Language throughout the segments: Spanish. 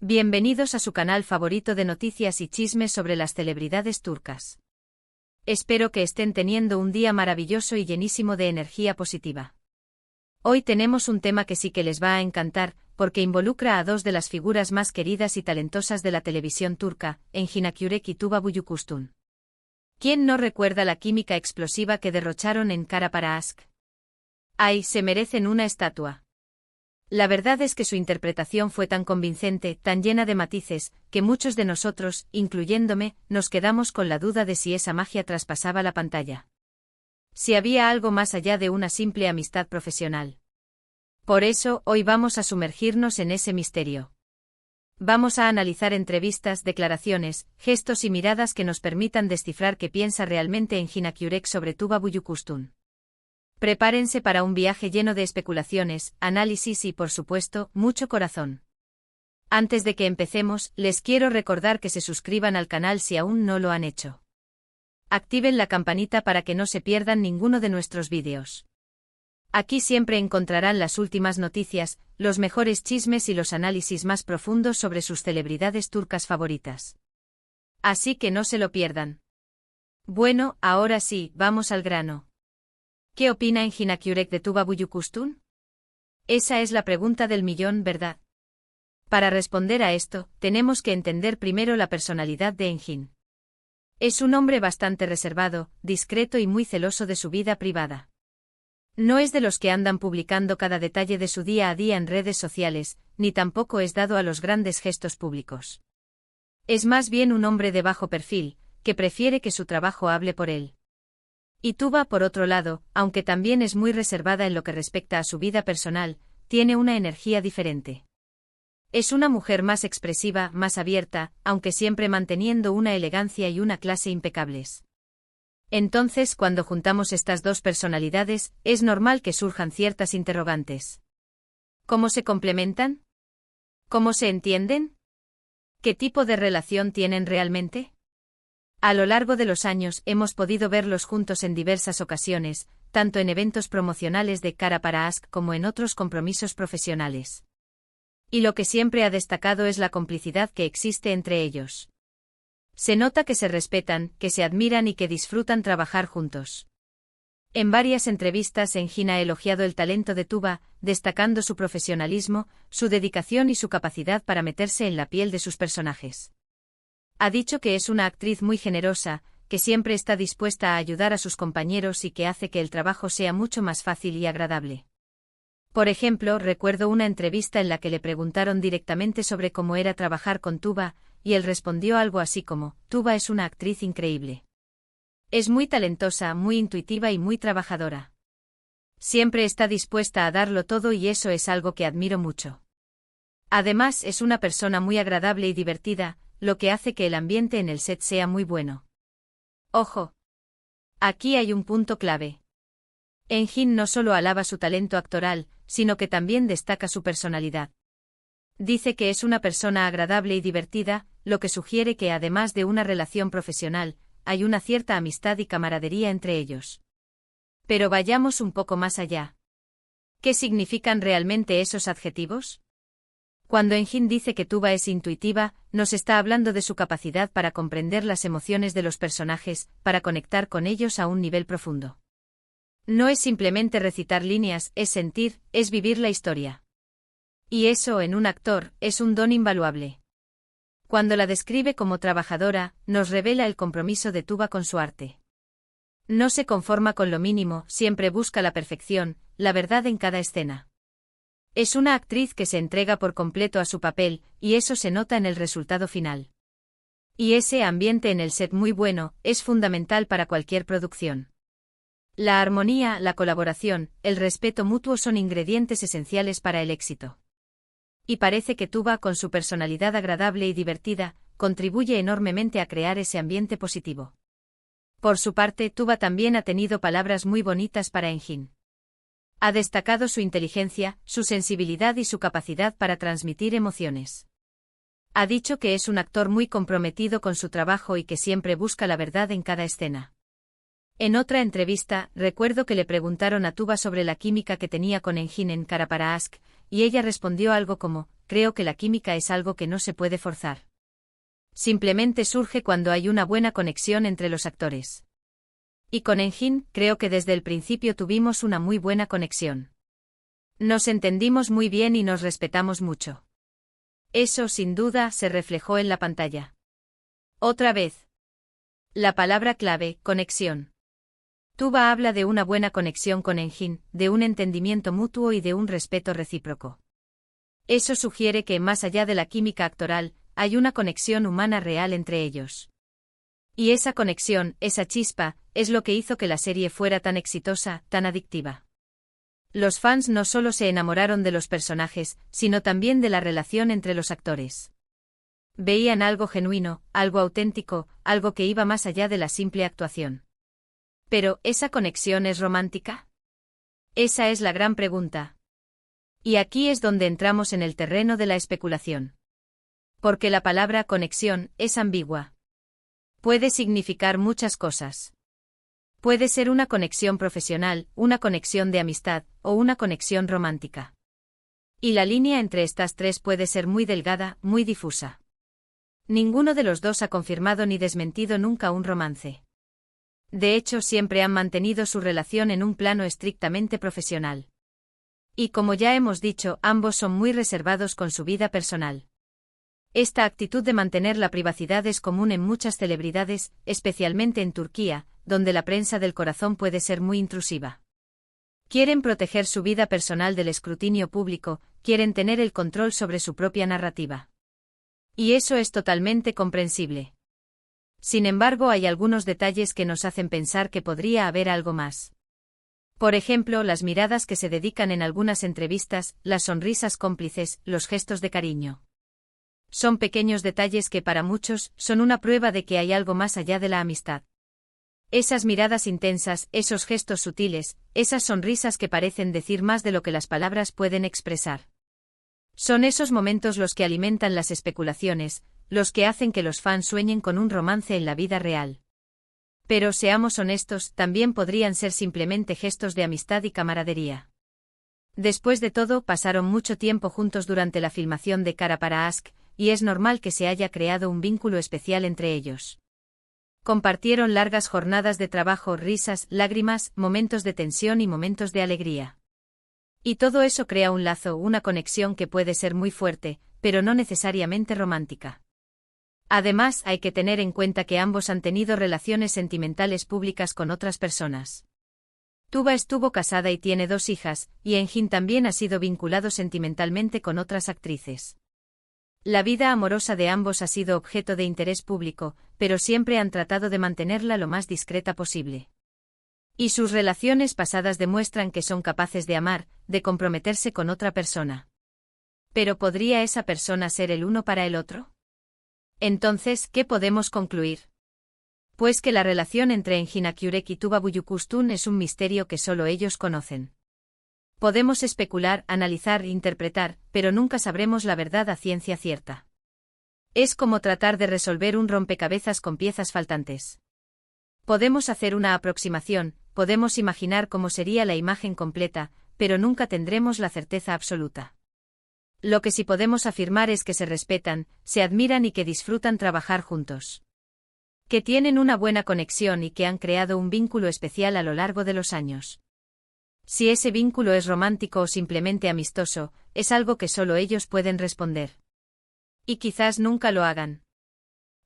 Bienvenidos a su canal favorito de noticias y chismes sobre las celebridades turcas. Espero que estén teniendo un día maravilloso y llenísimo de energía positiva. Hoy tenemos un tema que sí que les va a encantar, porque involucra a dos de las figuras más queridas y talentosas de la televisión turca, Engin Akyürek y Tuba Büyüküstün. ¿Quién no recuerda la química explosiva que derrocharon en Kara para Aşk? ¡Ay, se merecen una estatua! La verdad es que su interpretación fue tan convincente, tan llena de matices, que muchos de nosotros, incluyéndome, nos quedamos con la duda de si esa magia traspasaba la pantalla. Si había algo más allá de una simple amistad profesional. Por eso, hoy vamos a sumergirnos en ese misterio. Vamos a analizar entrevistas, declaraciones, gestos y miradas que nos permitan descifrar qué piensa realmente Engin Akyürek sobre Tuba Büyüküstün. Prepárense para un viaje lleno de especulaciones, análisis y, por supuesto, mucho corazón. Antes de que empecemos, les quiero recordar que se suscriban al canal si aún no lo han hecho. Activen la campanita para que no se pierdan ninguno de nuestros vídeos. Aquí siempre encontrarán las últimas noticias, los mejores chismes y los análisis más profundos sobre sus celebridades turcas favoritas. Así que no se lo pierdan. Bueno, ahora sí, vamos al grano. ¿Qué opina Engin Akyürek de Tuba Büyüküstün? Esa es la pregunta del millón, ¿verdad? Para responder a esto, tenemos que entender primero la personalidad de Engin. Es un hombre bastante reservado, discreto y muy celoso de su vida privada. No es de los que andan publicando cada detalle de su día a día en redes sociales, ni tampoco es dado a los grandes gestos públicos. Es más bien un hombre de bajo perfil, que prefiere que su trabajo hable por él. Y Tuba, por otro lado, aunque también es muy reservada en lo que respecta a su vida personal, tiene una energía diferente. Es una mujer más expresiva, más abierta, aunque siempre manteniendo una elegancia y una clase impecables. Entonces, cuando juntamos estas dos personalidades, es normal que surjan ciertas interrogantes. ¿Cómo se complementan? ¿Cómo se entienden? ¿Qué tipo de relación tienen realmente? A lo largo de los años hemos podido verlos juntos en diversas ocasiones, tanto en eventos promocionales de Kara para Aşk como en otros compromisos profesionales. Y lo que siempre ha destacado es la complicidad que existe entre ellos. Se nota que se respetan, que se admiran y que disfrutan trabajar juntos. En varias entrevistas Engin ha elogiado el talento de Tuba, destacando su profesionalismo, su dedicación y su capacidad para meterse en la piel de sus personajes. Ha dicho que es una actriz muy generosa, que siempre está dispuesta a ayudar a sus compañeros y que hace que el trabajo sea mucho más fácil y agradable. Por ejemplo, recuerdo una entrevista en la que le preguntaron directamente sobre cómo era trabajar con Tuba, y él respondió algo así como: Tuba es una actriz increíble. Es muy talentosa, muy intuitiva y muy trabajadora. Siempre está dispuesta a darlo todo y eso es algo que admiro mucho. Además, es una persona muy agradable y divertida, lo que hace que el ambiente en el set sea muy bueno. Ojo. Aquí hay un punto clave. Engin no solo alaba su talento actoral, sino que también destaca su personalidad. Dice que es una persona agradable y divertida, lo que sugiere que además de una relación profesional, hay una cierta amistad y camaradería entre ellos. Pero vayamos un poco más allá. ¿Qué significan realmente esos adjetivos? Cuando Engin dice que Tuba es intuitiva, nos está hablando de su capacidad para comprender las emociones de los personajes, para conectar con ellos a un nivel profundo. No es simplemente recitar líneas, es sentir, es vivir la historia. Y eso, en un actor, es un don invaluable. Cuando la describe como trabajadora, nos revela el compromiso de Tuba con su arte. No se conforma con lo mínimo, siempre busca la perfección, la verdad en cada escena. Es una actriz que se entrega por completo a su papel, y eso se nota en el resultado final. Y ese ambiente en el set muy bueno, es fundamental para cualquier producción. La armonía, la colaboración, el respeto mutuo son ingredientes esenciales para el éxito. Y parece que Tuba, con su personalidad agradable y divertida, contribuye enormemente a crear ese ambiente positivo. Por su parte, Tuba también ha tenido palabras muy bonitas para Engin. Ha destacado su inteligencia, su sensibilidad y su capacidad para transmitir emociones. Ha dicho que es un actor muy comprometido con su trabajo y que siempre busca la verdad en cada escena. En otra entrevista, recuerdo que le preguntaron a Tuba sobre la química que tenía con Engin en Kara para Aşk, y ella respondió algo como: creo que la química es algo que no se puede forzar. Simplemente surge cuando hay una buena conexión entre los actores. Y con Engin, creo que desde el principio tuvimos una muy buena conexión. Nos entendimos muy bien y nos respetamos mucho. Eso, sin duda, se reflejó en la pantalla. Otra vez. La palabra clave, conexión. Tuba habla de una buena conexión con Engin, de un entendimiento mutuo y de un respeto recíproco. Eso sugiere que, más allá de la química actoral, hay una conexión humana real entre ellos. Y esa conexión, esa chispa, es lo que hizo que la serie fuera tan exitosa, tan adictiva. Los fans no solo se enamoraron de los personajes, sino también de la relación entre los actores. Veían algo genuino, algo auténtico, algo que iba más allá de la simple actuación. Pero, ¿esa conexión es romántica? Esa es la gran pregunta. Y aquí es donde entramos en el terreno de la especulación. Porque la palabra conexión es ambigua. Puede significar muchas cosas. Puede ser una conexión profesional, una conexión de amistad, o una conexión romántica. Y la línea entre estas tres puede ser muy delgada, muy difusa. Ninguno de los dos ha confirmado ni desmentido nunca un romance. De hecho, siempre han mantenido su relación en un plano estrictamente profesional. Y como ya hemos dicho, ambos son muy reservados con su vida personal. Esta actitud de mantener la privacidad es común en muchas celebridades, especialmente en Turquía, donde la prensa del corazón puede ser muy intrusiva. Quieren proteger su vida personal del escrutinio público, quieren tener el control sobre su propia narrativa. Y eso es totalmente comprensible. Sin embargo, hay algunos detalles que nos hacen pensar que podría haber algo más. Por ejemplo, las miradas que se dedican en algunas entrevistas, las sonrisas cómplices, los gestos de cariño. Son pequeños detalles que para muchos son una prueba de que hay algo más allá de la amistad. Esas miradas intensas, esos gestos sutiles, esas sonrisas que parecen decir más de lo que las palabras pueden expresar. Son esos momentos los que alimentan las especulaciones, los que hacen que los fans sueñen con un romance en la vida real. Pero seamos honestos, también podrían ser simplemente gestos de amistad y camaradería. Después de todo, pasaron mucho tiempo juntos durante la filmación de Kara para Aşk, y es normal que se haya creado un vínculo especial entre ellos. Compartieron largas jornadas de trabajo, risas, lágrimas, momentos de tensión y momentos de alegría. Y todo eso crea un lazo, una conexión que puede ser muy fuerte, pero no necesariamente romántica. Además, hay que tener en cuenta que ambos han tenido relaciones sentimentales públicas con otras personas. Tuba estuvo casada y tiene 2 hijas, y Engin también ha sido vinculado sentimentalmente con otras actrices. La vida amorosa de ambos ha sido objeto de interés público, pero siempre han tratado de mantenerla lo más discreta posible. Y sus relaciones pasadas demuestran que son capaces de amar, de comprometerse con otra persona. ¿Pero podría esa persona ser el uno para el otro? Entonces, ¿qué podemos concluir? Pues que la relación entre Engin Akyurek y Tuba Büyüküstün es un misterio que solo ellos conocen. Podemos especular, analizar, interpretar, pero nunca sabremos la verdad a ciencia cierta. Es como tratar de resolver un rompecabezas con piezas faltantes. Podemos hacer una aproximación, podemos imaginar cómo sería la imagen completa, pero nunca tendremos la certeza absoluta. Lo que sí podemos afirmar es que se respetan, se admiran y que disfrutan trabajar juntos. Que tienen una buena conexión y que han creado un vínculo especial a lo largo de los años. Si ese vínculo es romántico o simplemente amistoso, es algo que solo ellos pueden responder. Y quizás nunca lo hagan.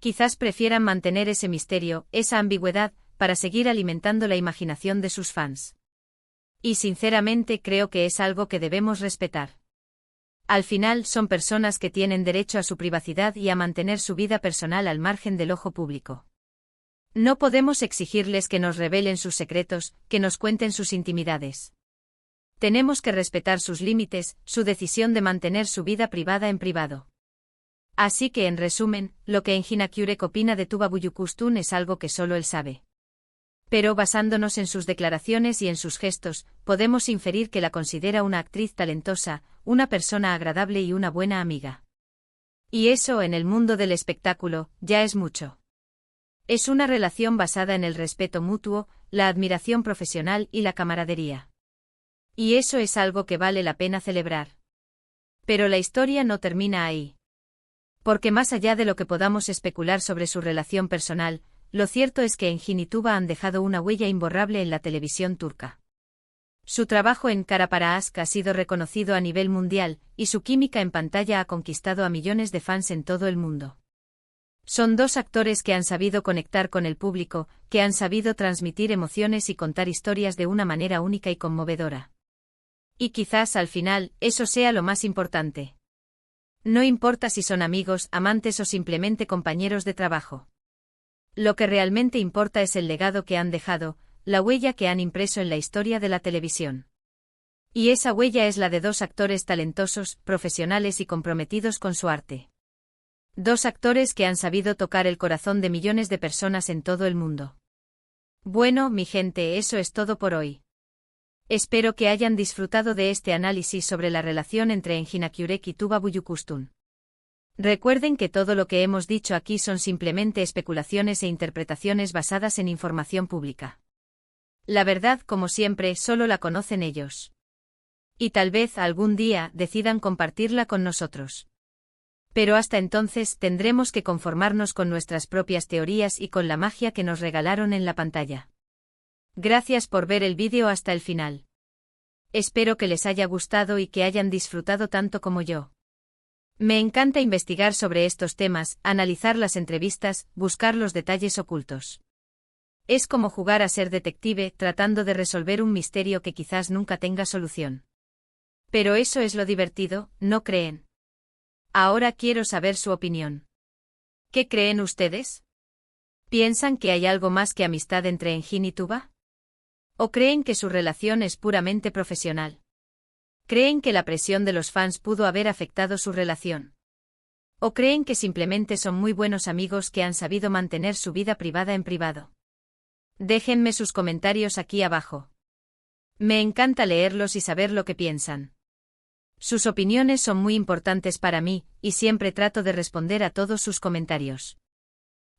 Quizás prefieran mantener ese misterio, esa ambigüedad, para seguir alimentando la imaginación de sus fans. Y sinceramente creo que es algo que debemos respetar. Al final son personas que tienen derecho a su privacidad y a mantener su vida personal al margen del ojo público. No podemos exigirles que nos revelen sus secretos, que nos cuenten sus intimidades. Tenemos que respetar sus límites, su decisión de mantener su vida privada en privado. Así que, en resumen, lo que Engin Akyurek opina de Tuba Büyüküstün es algo que solo él sabe. Pero basándonos en sus declaraciones y en sus gestos, podemos inferir que la considera una actriz talentosa, una persona agradable y una buena amiga. Y eso, en el mundo del espectáculo, ya es mucho. Es una relación basada en el respeto mutuo, la admiración profesional y la camaradería. Y eso es algo que vale la pena celebrar. Pero la historia no termina ahí. Porque más allá de lo que podamos especular sobre su relación personal, lo cierto es que Engin y Tuba han dejado una huella imborrable en la televisión turca. Su trabajo en Kara para Aşk ha sido reconocido a nivel mundial, y su química en pantalla ha conquistado a millones de fans en todo el mundo. Son dos actores que han sabido conectar con el público, que han sabido transmitir emociones y contar historias de una manera única y conmovedora. Y quizás al final, eso sea lo más importante. No importa si son amigos, amantes o simplemente compañeros de trabajo. Lo que realmente importa es el legado que han dejado, la huella que han impreso en la historia de la televisión. Y esa huella es la de dos actores talentosos, profesionales y comprometidos con su arte. Dos actores que han sabido tocar el corazón de millones de personas en todo el mundo. Bueno, mi gente, eso es todo por hoy. Espero que hayan disfrutado de este análisis sobre la relación entre Engin Akyurek y Tuba Büyüküstün. Recuerden que todo lo que hemos dicho aquí son simplemente especulaciones e interpretaciones basadas en información pública. La verdad, como siempre, solo la conocen ellos. Y tal vez algún día decidan compartirla con nosotros. Pero hasta entonces tendremos que conformarnos con nuestras propias teorías y con la magia que nos regalaron en la pantalla. Gracias por ver el vídeo hasta el final. Espero que les haya gustado y que hayan disfrutado tanto como yo. Me encanta investigar sobre estos temas, analizar las entrevistas, buscar los detalles ocultos. Es como jugar a ser detective tratando de resolver un misterio que quizás nunca tenga solución. Pero eso es lo divertido, ¿no creen? Ahora quiero saber su opinión. ¿Qué creen ustedes? ¿Piensan que hay algo más que amistad entre Engin y Tuba? ¿O creen que su relación es puramente profesional? ¿Creen que la presión de los fans pudo haber afectado su relación? ¿O creen que simplemente son muy buenos amigos que han sabido mantener su vida privada en privado? Déjenme sus comentarios aquí abajo. Me encanta leerlos y saber lo que piensan. Sus opiniones son muy importantes para mí, y siempre trato de responder a todos sus comentarios.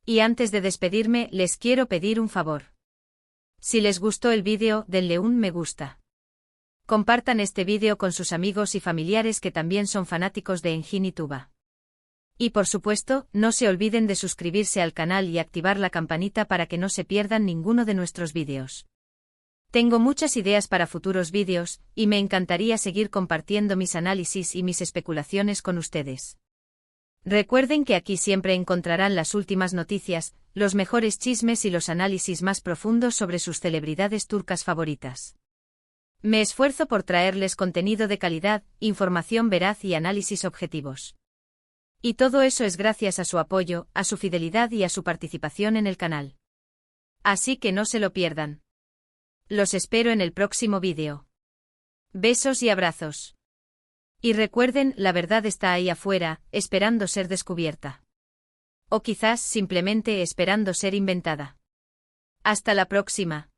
Y antes de despedirme, les quiero pedir un favor. Si les gustó el vídeo, denle un me gusta. Compartan este vídeo con sus amigos y familiares que también son fanáticos de Engin y Tuba. Y por supuesto, no se olviden de suscribirse al canal y activar la campanita para que no se pierdan ninguno de nuestros vídeos. Tengo muchas ideas para futuros vídeos, y me encantaría seguir compartiendo mis análisis y mis especulaciones con ustedes. Recuerden que aquí siempre encontrarán las últimas noticias, los mejores chismes y los análisis más profundos sobre sus celebridades turcas favoritas. Me esfuerzo por traerles contenido de calidad, información veraz y análisis objetivos. Y todo eso es gracias a su apoyo, a su fidelidad y a su participación en el canal. Así que no se lo pierdan. Los espero en el próximo vídeo. Besos y abrazos. Y recuerden, la verdad está ahí afuera, esperando ser descubierta. O quizás simplemente esperando ser inventada. Hasta la próxima.